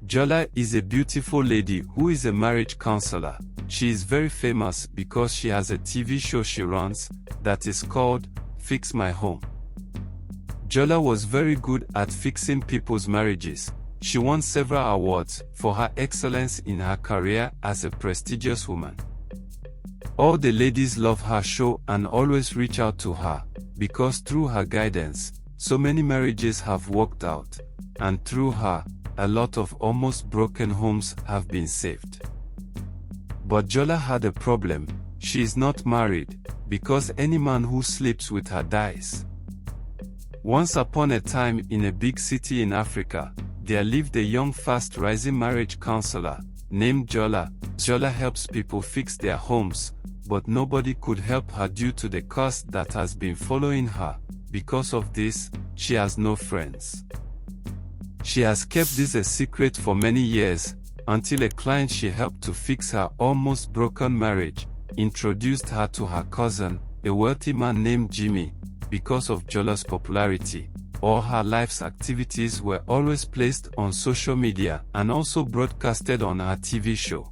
Jola is a beautiful lady who is a marriage counselor. She is very famous because she has a TV show she runs that is called Fix My Home. Jola was very good at fixing people's marriages. She won several awards for her excellence in her career as a prestigious woman. All the ladies love her show and always reach out to her, because through her guidance, so many marriages have worked out, and through her, a lot of almost broken homes have been saved. But Jola had a problem. She is not married, because any man who sleeps with her dies. Once upon a time in a big city in Africa, there lived a young fast-rising marriage counselor named Jola. Jola helps people fix their homes, but nobody could help her due to the curse that has been following her. Because of this, she has no friends. She has kept this a secret for many years, until a client she helped to fix her almost broken marriage introduced her to her cousin, a wealthy man named Jimmy. Because of Jola's popularity, all her life's activities were always placed on social media and also broadcasted on her TV show.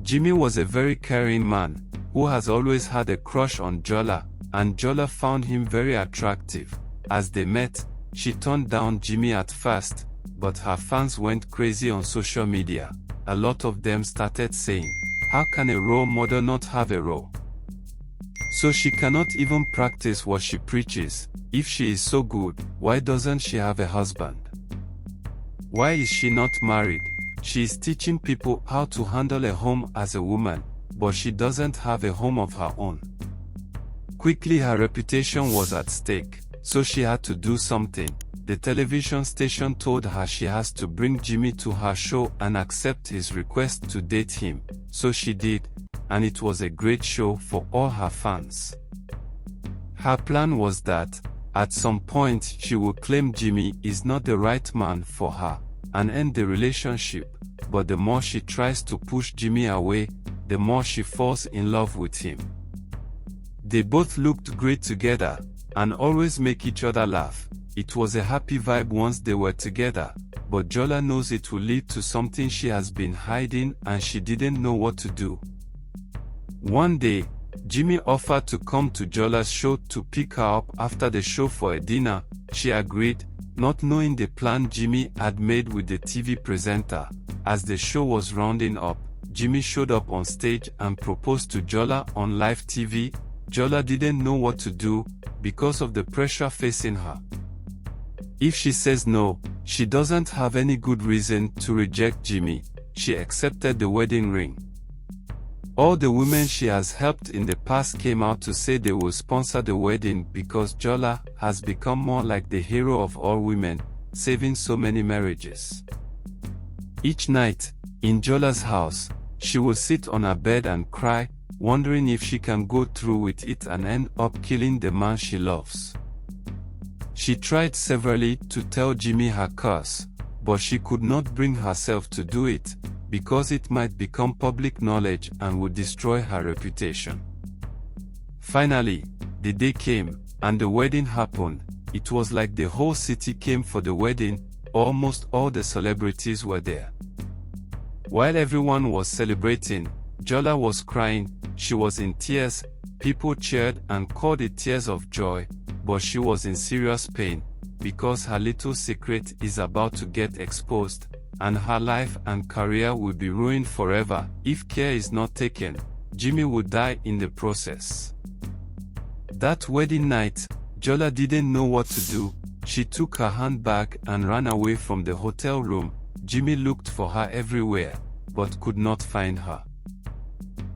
Jimmy was a very caring man, who has always had a crush on Jola, and Jola found him very attractive. As they met, she turned down Jimmy at first, but her fans went crazy on social media. A lot of them started saying, "How can a role model not have a role? So she cannot even practice what she preaches. If she is so good, why doesn't she have a husband? Why is she not married? She is teaching people how to handle a home as a woman, but she doesn't have a home of her own." Quickly her reputation was at stake, so she had to do something. The television station told her she has to bring Jimmy to her show and accept his request to date him, so she did, and it was a great show for all her fans. Her plan was that, at some point she would claim Jimmy is not the right man for her, and end the relationship, but the more she tries to push Jimmy away, the more she falls in love with him. They both looked great together, and always make each other laugh. It was a happy vibe once they were together, but Jola knows it will lead to something she has been hiding and she didn't know what to do. One day, Jimmy offered to come to Jola's show to pick her up after the show for a dinner. She agreed, not knowing the plan Jimmy had made with the TV presenter. As the show was rounding up, Jimmy showed up on stage and proposed to Jola on live TV. Jola didn't know what to do, because of the pressure facing her. If she says no, she doesn't have any good reason to reject Jimmy. She accepted the wedding ring. All the women she has helped in the past came out to say they will sponsor the wedding because Jola has become more like the hero of all women, saving so many marriages. Each night, in Jola's house, she will sit on her bed and cry, wondering if she can go through with it and end up killing the man she loves. She tried severally to tell Jimmy her curse, but she could not bring herself to do it, because it might become public knowledge and would destroy her reputation. Finally, the day came, and the wedding happened. It was like the whole city came for the wedding. Almost all the celebrities were there. While everyone was celebrating, Jola was crying. She was in tears. People cheered and called it tears of joy, but she was in serious pain, because her little secret is about to get exposed, and her life and career will be ruined forever. If care is not taken, Jimmy would die in the process. That wedding night, Jola didn't know what to do. She took her handbag and ran away from the hotel room. Jimmy looked for her everywhere, but could not find her.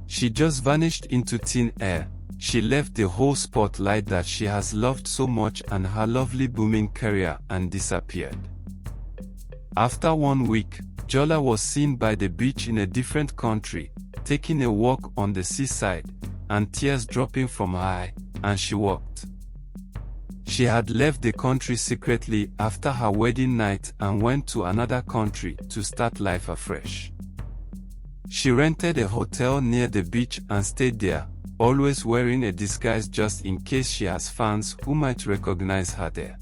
She just vanished into thin air. She left the whole spotlight that she has loved so much and her lovely booming career and disappeared. After 1 week, Jola was seen by the beach in a different country, taking a walk on the seaside, and tears dropping from her eye, and she walked. She had left the country secretly after her wedding night and went to another country to start life afresh. She rented a hotel near the beach and stayed there, always wearing a disguise just in case she has fans who might recognize her there.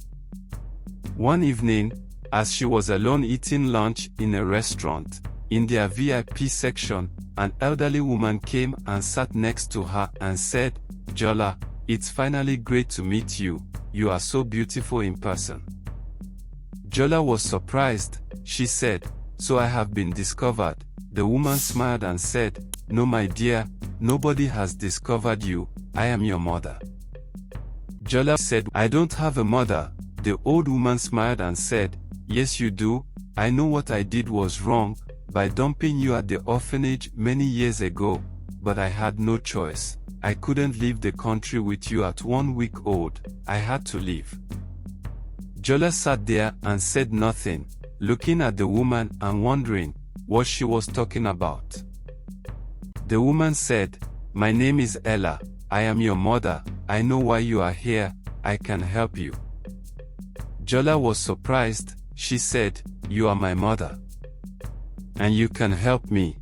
One evening, As she was alone eating lunch in a restaurant, in their VIP section, an elderly woman came and sat next to her and said, "Jola, it's finally great to meet you. You are so beautiful in person." Jola was surprised. She said, "So I have been discovered." The woman smiled and said, "No, my dear, nobody has discovered you. I am your mother." Jola said, "I don't have a mother." The old woman smiled and said, "Yes, you do. I know what I did was wrong, by dumping you at the orphanage many years ago, but I had no choice. I couldn't leave the country with you at 1 week old. I had to leave." Jola sat there and said nothing, looking at the woman and wondering what she was talking about. The woman said, "My name is Ella. I am your mother. I know why you are here. I can help you." Jola was surprised. She said, "You are my mother. And you can help me?"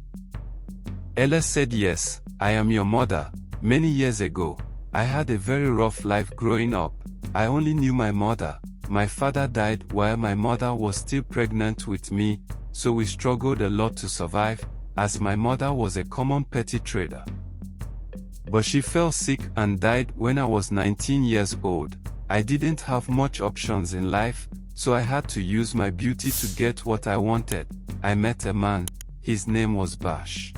Ella said, "Yes, I am your mother. Many years ago, I had a very rough life growing up. I only knew my mother. My father died while my mother was still pregnant with me, so we struggled a lot to survive, as my mother was a common petty trader. But she fell sick and died when I was 19 years old. I didn't have much options in life, so I had to use my beauty to get what I wanted. I met a man. His name was Bash.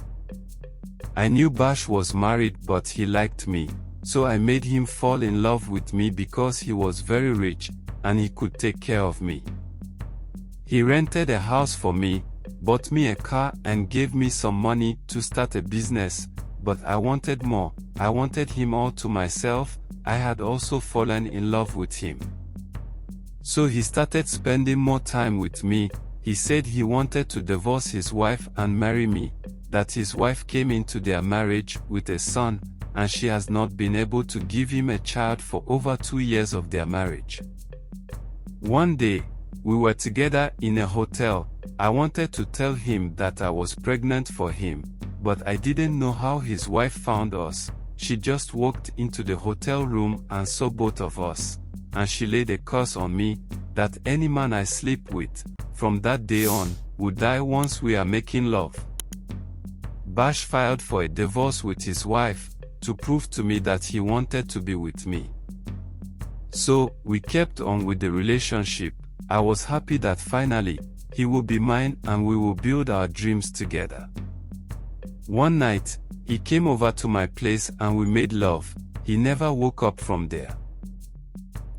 I knew Bash was married, but he liked me, so I made him fall in love with me because he was very rich, and he could take care of me. He rented a house for me, bought me a car and gave me some money to start a business, but I wanted more. I wanted him all to myself. I had also fallen in love with him. So he started spending more time with me. He said he wanted to divorce his wife and marry me, that his wife came into their marriage with a son, and she has not been able to give him a child for over 2 years of their marriage. One day, we were together in a hotel. I wanted to tell him that I was pregnant for him, but I didn't know how his wife found us. She just walked into the hotel room and saw both of us, and she laid a curse on me, that any man I sleep with, from that day on, would die once we are making love. Bash filed for a divorce with his wife, to prove to me that he wanted to be with me. So, we kept on with the relationship. I was happy that finally, he would be mine and we will build our dreams together. One night, he came over to my place and we made love. He never woke up from there.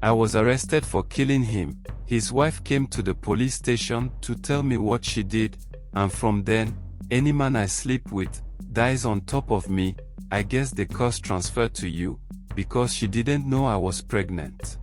I was arrested for killing him. His wife came to the police station to tell me what she did, and from then, any man I sleep with dies on top of me. I guess the curse transferred to you, because she didn't know I was pregnant.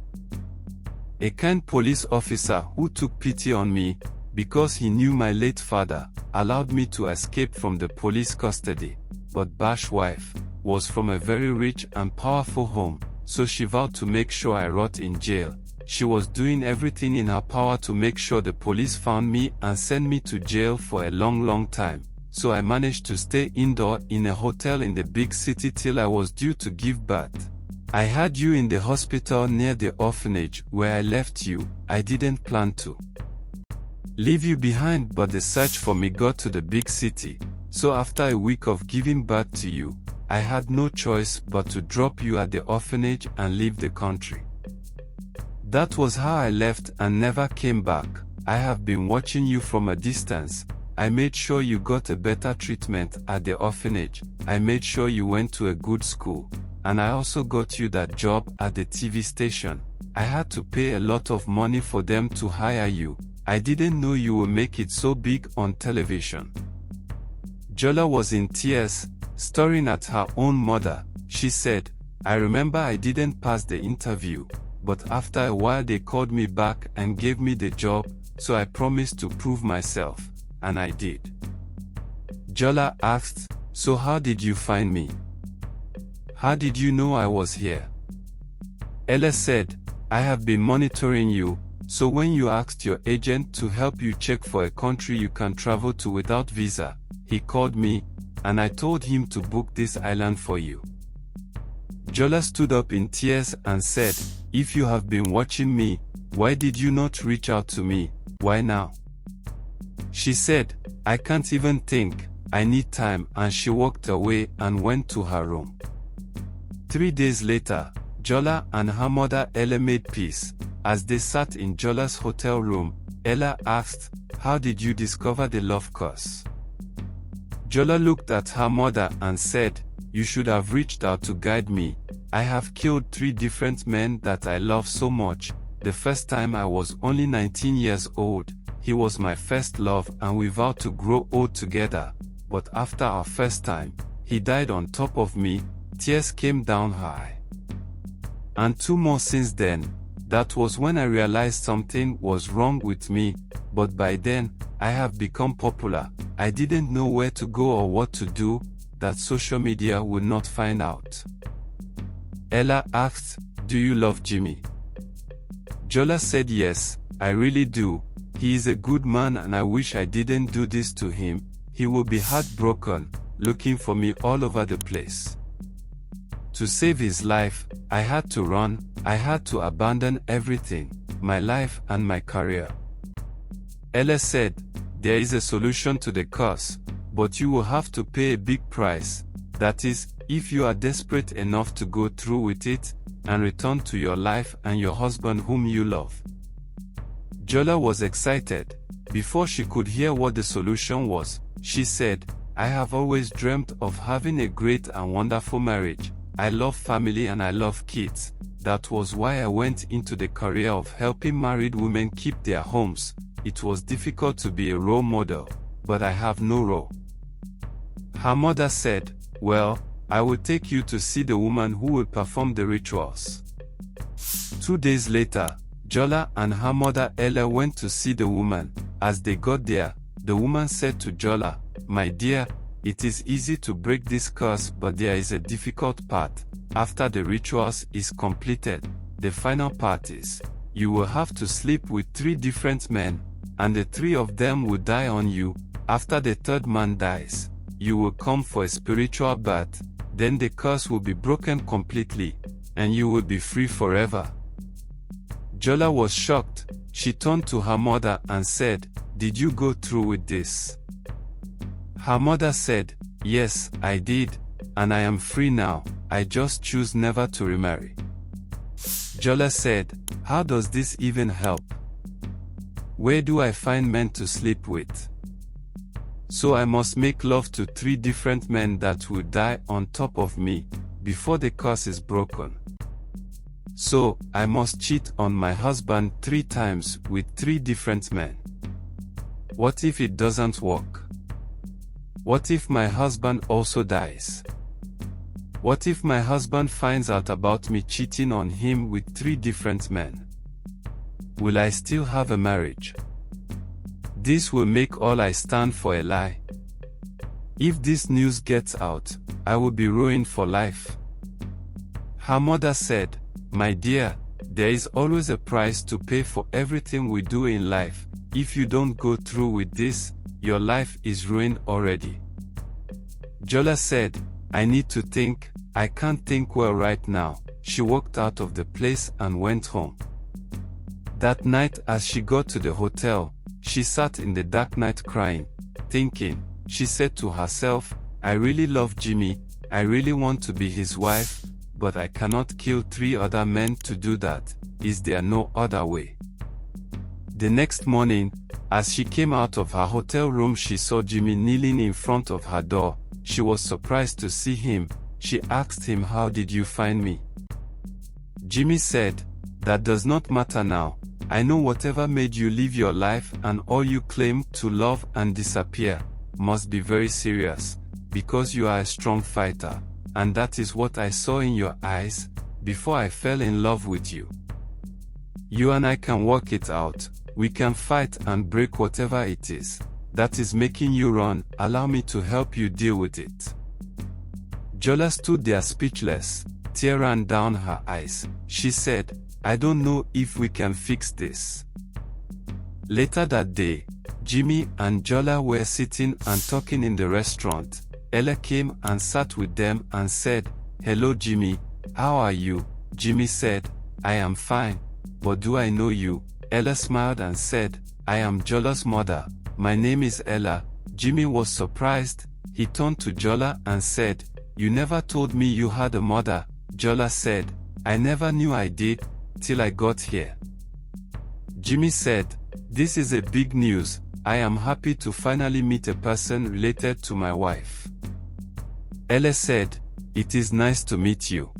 A kind police officer who took pity on me, because he knew my late father, allowed me to escape from the police custody. But Bash's wife was from a very rich and powerful home, so she vowed to make sure I rot in jail. She was doing everything in her power to make sure the police found me and sent me to jail for a long time. So I managed to stay indoor in a hotel in the big city till I was due to give birth. I had you in the hospital near the orphanage where I left you. I didn't plan to leave you behind, but the search for me got to the big city. So after a week of giving birth to you, I had no choice but to drop you at the orphanage and leave the country. That was how I left and never came back. I have been watching you from a distance. I made sure you got a better treatment at the orphanage. I made sure you went to a good school. And I also got you that job at the TV station. I had to pay a lot of money for them to hire you. I didn't know you would make it so big on television. Jola was in tears, staring at her own mother. She said, I remember I didn't pass the interview, but after a while they called me back and gave me the job, so I promised to prove myself, and I did. Jola asked, so how did you find me? How did you know I was here? Ella said, I have been monitoring you, so when you asked your agent to help you check for a country you can travel to without visa, he called me, and I told him to book this island for you. Jola stood up in tears and said, if you have been watching me, why did you not reach out to me? Why now? She said, I can't even think, I need time, and she walked away and went to her room. 3 days later, Jola and her mother Ella made peace. As they sat in Jola's hotel room, Ella asked, how did you discover the love curse? Jola looked at her mother and said, you should have reached out to guide me. I have killed 3 different men that I love so much. The first time I was only 19 years old. He was my first love and we vowed to grow old together. But after our first time, he died on top of me. Tears came down her eye. And 2 more since then. That was when I realized something was wrong with me. But by then, I have become popular. I didn't know where to go or what to do, that social media would not find out. Ella asked, do you love Jimmy? Jola said yes, I really do. He is a good man and I wish I didn't do this to him. He will be heartbroken, looking for me all over the place. To save his life, I had to run. I had to abandon everything, my life and my career. Ella said, there is a solution to the curse, but you will have to pay a big price. That is, if you are desperate enough to go through with it, and return to your life and your husband whom you love. Jola was excited. Before she could hear what the solution was, she said, I have always dreamt of having a great and wonderful marriage. I love family and I love kids. That was why I went into the career of helping married women keep their homes. It was difficult to be a role model, but I have no role. Her mother said, well, I will take you to see the woman who will perform the rituals. 2 days later, Jola and her mother Ella went to see the woman. As they got there, the woman said to Jola, my dear, it is easy to break this curse, but there is a difficult part. After the rituals is completed, the final part is, you will have to sleep with 3 different men, and the 3 of them will die on you. After the 3rd man dies, you will come for a spiritual bath, then the curse will be broken completely, and you will be free forever. Jola was shocked. She turned to her mother and said, did you go through with this? Her mother said, yes, I did, and I am free now. I just choose never to remarry. Jola said, how does this even help? Where do I find men to sleep with? So I must make love to 3 different men that will die on top of me, before the curse is broken. So, I must cheat on my husband 3 times with 3 different men. What if it doesn't work? What if my husband also dies? What if my husband finds out about me cheating on him with 3 different men? Will I still have a marriage? This will make all I stand for a lie. If this news gets out, I will be ruined for life. Her mother said, my dear, there is always a price to pay for everything we do in life. If you don't go through with this, your life is ruined already. Jola said, I need to think, I can't think well right now. She walked out of the place and went home. That night as she got to the hotel, she sat in the dark night crying, thinking. She said to herself, I really love Jimmy, I really want to be his wife, but I cannot kill 3 other men to do that. Is there no other way? The next morning, as she came out of her hotel room, she saw Jimmy kneeling in front of her door. She was surprised to see him. She asked him, how did you find me? Jimmy said, that does not matter now. I know whatever made you live your life and all you claim to love and disappear must be very serious, because you are a strong fighter, and that is what I saw in your eyes before I fell in love with you. You and I can work it out. We can fight and break whatever it is that is making you run. Allow me to help you deal with it. Jola stood there speechless. Tears ran down her eyes. She said, I don't know if we can fix this. Later that day, Jimmy and Jola were sitting and talking in the restaurant. Ella came and sat with them and said, hello Jimmy, how are you? Jimmy said, I am fine, but do I know you? Ella smiled and said, I am Jola's mother. My name is Ella. Jimmy was surprised. He turned to Jola and said, You never told me you had a mother. Jola said, I never knew I did, till I got here. Jimmy said, This is a big news. I am happy to finally meet a person related to my wife. Ella said, It is nice to meet you.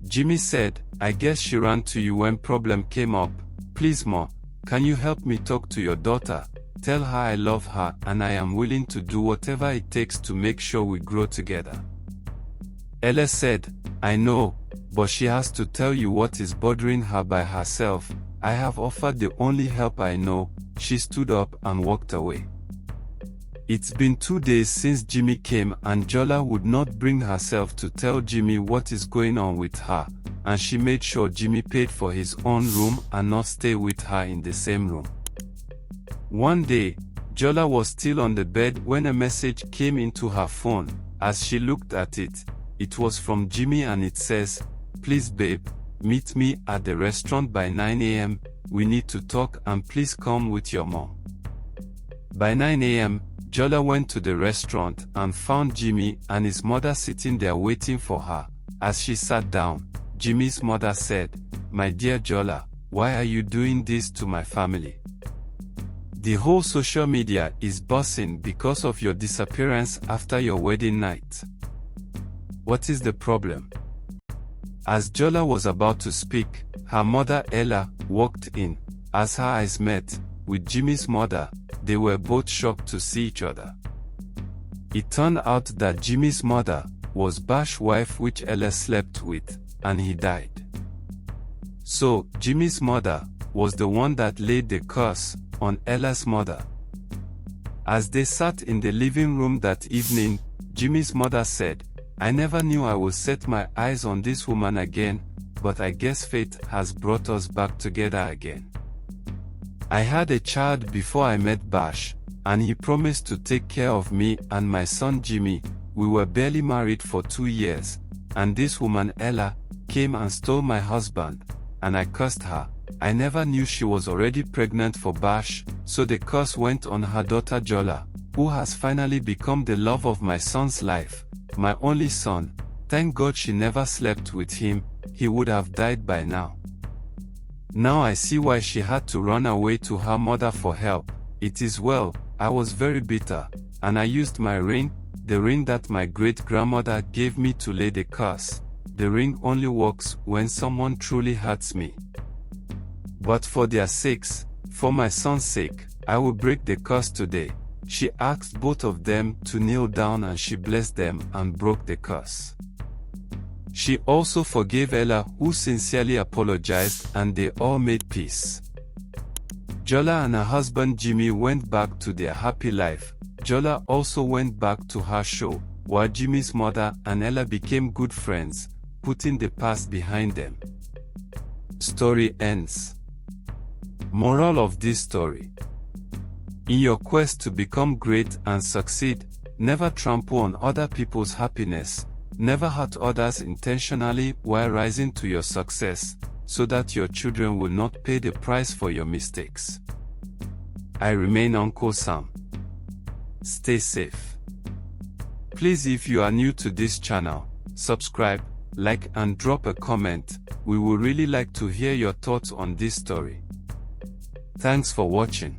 Jimmy said, I guess she ran to you when problem came up. Please Ma, can you help me talk to your daughter? Tell her I love her and I am willing to do whatever it takes to make sure we grow together. Ella said, I know, but she has to tell you what is bothering her by herself. I have offered the only help I know. She stood up and walked away. It's been 2 days since Jimmy came and Jola would not bring herself to tell Jimmy what is going on with her, and she made sure Jimmy paid for his own room and not stay with her in the same room. One day, Jola was still on the bed when a message came into her phone. As she looked at it, it was from Jimmy and it says, Please babe, meet me at the restaurant by 9 a.m. We need to talk and please come with your mom. By 9 a.m., Jola went to the restaurant and found Jimmy and his mother sitting there waiting for her. As she sat down, Jimmy's mother said, My dear Jola, why are you doing this to my family? The whole social media is buzzing because of your disappearance after your wedding night. What is the problem? As Jola was about to speak, her mother Ella walked in. As her eyes met with Jimmy's mother, they were both shocked to see each other. It turned out that Jimmy's mother was Bash's wife which Ella slept with, and he died. So, Jimmy's mother was the one that laid the curse on Ella's mother. As they sat in the living room that evening, Jimmy's mother said, I never knew I would set my eyes on this woman again, but I guess fate has brought us back together again. I had a child before I met Bash, and he promised to take care of me and my son Jimmy. We were barely married for 2 years, and this woman Ella came and stole my husband, and I cursed her. I never knew she was already pregnant for Bash, so the curse went on her daughter Jola, who has finally become the love of my son's life, my only son. Thank God she never slept with him, he would have died by now. Now I see why she had to run away to her mother for help. It is well, I was very bitter, and I used my ring, the ring that my great-grandmother gave me to lay the curse. The ring only works when someone truly hurts me. But for their sakes, for my son's sake, I will break the curse today. She asked both of them to kneel down and she blessed them and broke the curse. She also forgave Ella, who sincerely apologized, and they all made peace. Jola and her husband Jimmy went back to their happy life. Jola also went back to her show, while Jimmy's mother and Ella became good friends, putting the past behind them. Story ends. Moral of this story: in your quest to become great and succeed, never trample on other people's happiness. Never hurt others intentionally while rising to your success, so that your children will not pay the price for your mistakes. I remain Uncle Sam. Stay safe. Please, if you are new to this channel, subscribe, like and drop a comment. We would really like to hear your thoughts on this story. Thanks for watching.